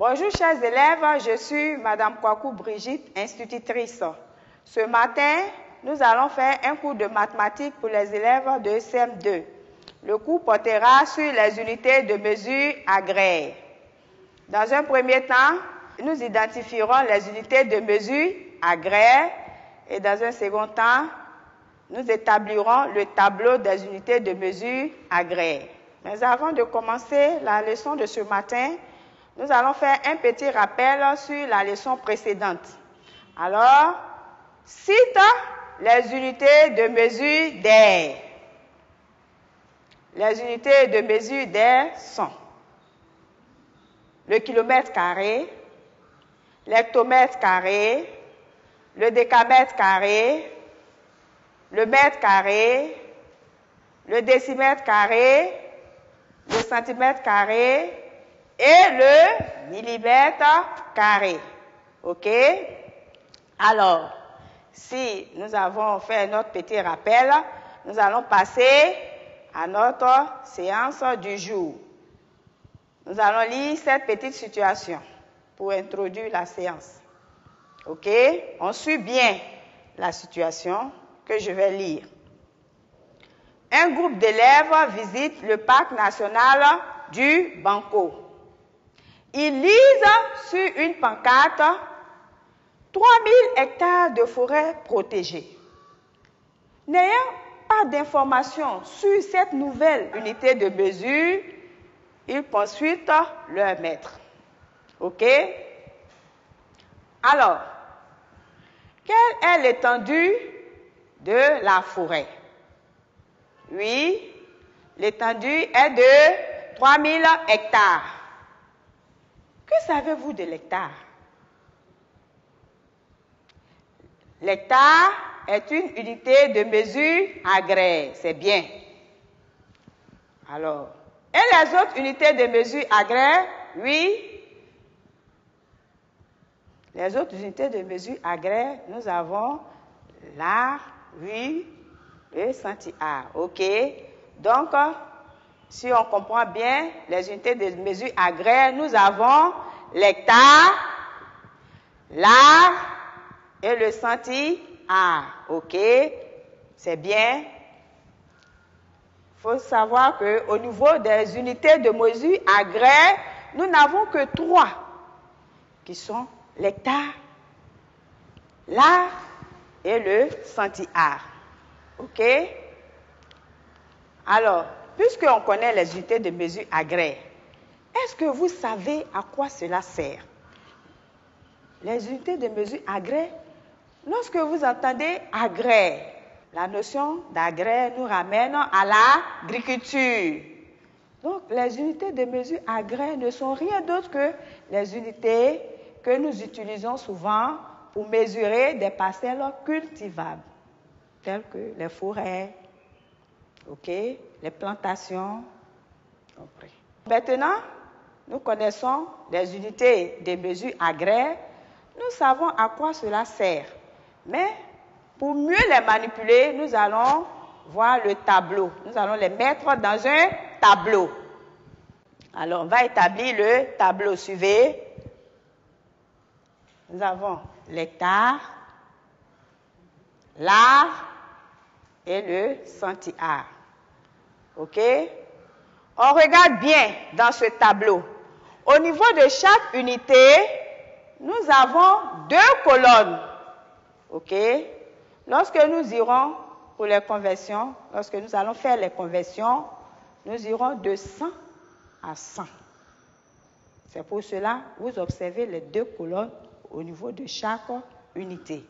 Bonjour chers élèves, je suis Madame Kwaku Brigitte, institutrice. Ce matin, nous allons faire un cours de mathématiques pour les élèves de CM2. Le cours portera sur les unités de mesure agraires. Dans un premier temps, nous identifierons les unités de mesure agraires et dans un second temps, nous établirons le tableau des unités de mesure agraires. Mais avant de commencer la leçon de ce matin, nous allons faire un petit rappel sur la leçon précédente. Alors, cite les unités de mesure d'air. Les unités de mesure d'air sont le kilomètre carré, l'hectomètre carré, le décamètre carré, le mètre carré, le décimètre carré, le centimètre carré et le millimètre carré. OK? Alors, si nous avons fait notre petit rappel, nous allons passer à notre séance du jour. Nous allons lire cette petite situation pour introduire la séance. OK? On suit bien la situation que je vais lire. Un groupe d'élèves visite le parc national du Banco. Ils lisent sur une pancarte 3000 hectares de forêt protégée. N'ayant pas d'informations sur cette nouvelle unité de mesure, ils consultent leur maître. OK? Alors, quelle est l'étendue de la forêt? Oui, l'étendue est de 3000 hectares. Que savez-vous de l'hectare? L'hectare est une unité de mesure agraire, c'est bien. Alors, et les autres unités de mesure agraire? Oui. Les autres unités de mesure agraire, nous avons l'ar, oui, et centiare. OK? Donc, si on comprend bien les unités de mesure agraire, nous avons l'hectare, l'ar et le centiare. OK? C'est bien. Il faut savoir qu'au niveau des unités de mesure agraire, nous n'avons que 3 qui sont l'hectare, l'ar et le centiare. OK? Alors, puisqu'on connaît les unités de mesure agraire, est-ce que vous savez à quoi cela sert? Les unités de mesure agraire, lorsque vous entendez agraire, la notion d'agraire nous ramène à l'agriculture. Donc, les unités de mesure agraire ne sont rien d'autre que les unités que nous utilisons souvent pour mesurer des parcelles cultivables, telles que les forêts, OK, les plantations. Compris. Maintenant, nous connaissons les unités de mesure agraire. Nous savons à quoi cela sert. Mais pour mieux les manipuler, nous allons voir le tableau. Nous allons les mettre dans un tableau. Alors, on va établir le tableau. Suivez. Nous avons l'hectare, l'ar et le centiare. OK? On regarde bien dans ce tableau. Au niveau de chaque unité, nous avons 2 colonnes. OK? Lorsque nous irons pour les conversions, lorsque nous allons faire les conversions, nous irons de 100 à 100. C'est pour cela que vous observez les 2 colonnes au niveau de chaque unité.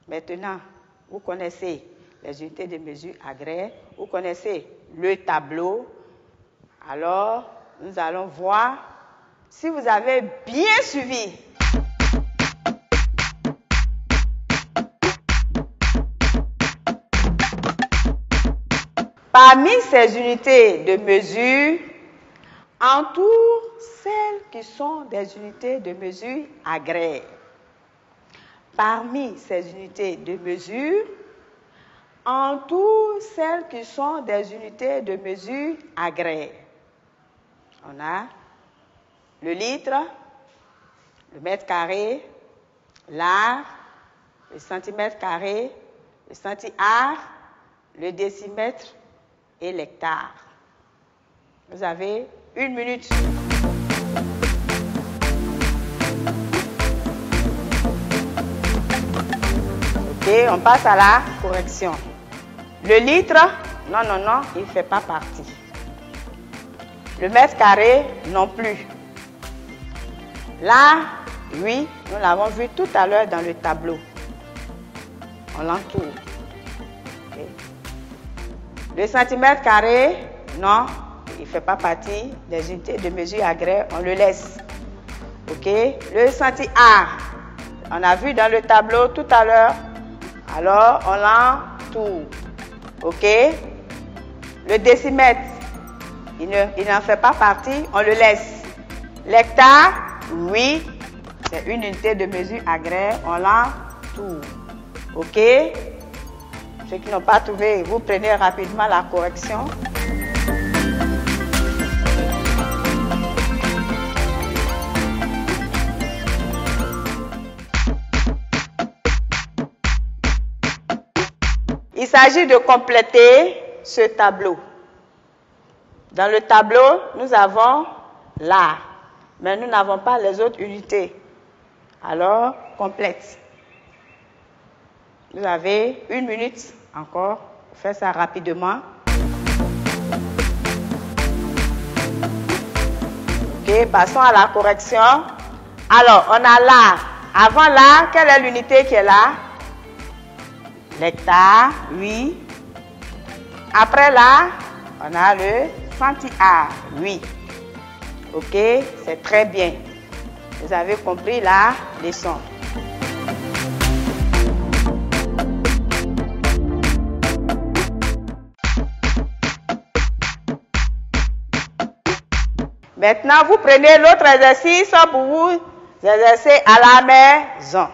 Maintenant, vous connaissez les unités de mesure agraire, vous connaissez le tableau. Alors, nous allons voir si vous avez bien suivi. Parmi ces unités de mesure, entoure celles qui sont des unités de mesure agraire. Parmi ces unités de mesure, entoure celles qui sont des unités de mesure agraire. On a le litre, le mètre carré, l'art, le centimètre carré, le centi-art, le décimètre et l'hectare. Vous avez 1 minute. Ok, on passe à la correction. Le litre, non, il ne fait pas partie. Le mètre carré, non plus. Là, oui, nous l'avons vu tout à l'heure dans le tableau. On l'entoure. Okay. Le centimètre carré, non, il ne fait pas partie des unités de mesure agraire, on le laisse. Ok. Le centi-art, on a vu dans le tableau tout à l'heure, alors on l'entoure. Ok. Le décimètre, il n'en fait pas partie, on le laisse. L'hectare, oui, c'est une unité de mesure agraire, on l'entoure. Ok? Ceux qui n'ont pas trouvé, vous prenez rapidement la correction. Il s'agit de compléter ce tableau. Dans le tableau, nous avons l'art, mais nous n'avons pas les autres unités. Alors, complète. Vous avez 1 minute encore. Faites ça rapidement. Ok, passons à la correction. Alors, on a l'art. Avant l'art, quelle est l'unité qui est là? L'hectare, oui. Après l'art, on a le centi-art, oui. Ok, c'est très bien. Vous avez compris la leçon. Maintenant, vous prenez l'autre exercice pour vous exercer à la maison.